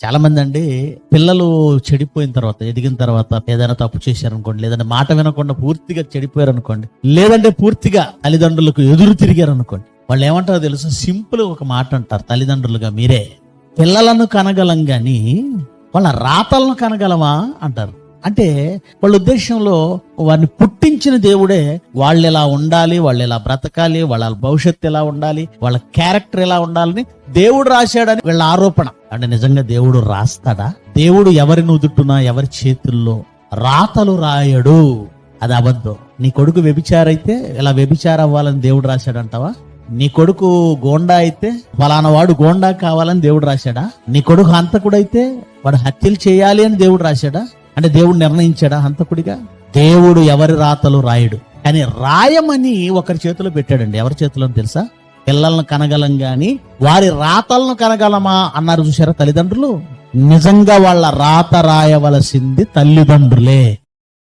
చాలా మంది అండి పిల్లలు చెడిపోయిన తర్వాత, ఎదిగిన తర్వాత ఏదైనా తప్పు చేశారనుకోండి, లేదంటే మాట వినకుండా పూర్తిగా చెడిపోయారు అనుకోండి, లేదంటే పూర్తిగా తల్లిదండ్రులకు ఎదురు తిరిగారు అనుకోండి, వాళ్ళు ఏమంటారో తెలుసు? సింపుల్ ఒక మాట అంటారు తల్లిదండ్రులుగా మీరే, పిల్లలను కనగలం గాని వాళ్ళ రాతలను కనగలమా అంటారు. అంటే వాళ్ళ ఉద్దేశంలో వారిని పుట్టించిన దేవుడే వాళ్ళు ఎలా ఉండాలి, వాళ్ళు ఎలా బ్రతకాలి, వాళ్ళ భవిష్యత్తు ఎలా ఉండాలి, వాళ్ళ క్యారెక్టర్ ఎలా ఉండాలని దేవుడు రాశాడని వీళ్ళ ఆరోపణ. అంటే నిజంగా దేవుడు రాస్తాడా? దేవుడు ఎవరి నుదుటునా, ఎవరి చేతుల్లో రాతలు రాయడు. అది అబద్ధం. నీ కొడుకు వ్యభిచారైతే ఇలా వ్యభిచార అవ్వాలని దేవుడు రాశాడంటావా? నీ కొడుకు గోండా అయితే ఫలానా వాడు గోండా కావాలని దేవుడు రాశాడా? నీ కొడుకు హంతకుడైతే వాడు హత్యలు చేయాలి అని దేవుడు రాశాడా? అంటే దేవుడు నిర్ణయించాడా హంతకుడిగా? దేవుడు ఎవరి రాతలు రాయడు, కానీ రాయమని ఒకరి చేతిలో పెట్టాడండి. ఎవరి చేతిలో తెలుసా? పిల్లలను కనగలం గాని వారి రాతలను కనగలమా అన్నారు. చూసారా తల్లిదండ్రులు? నిజంగా వాళ్ళ రాత రాయవలసింది తల్లిదండ్రులే.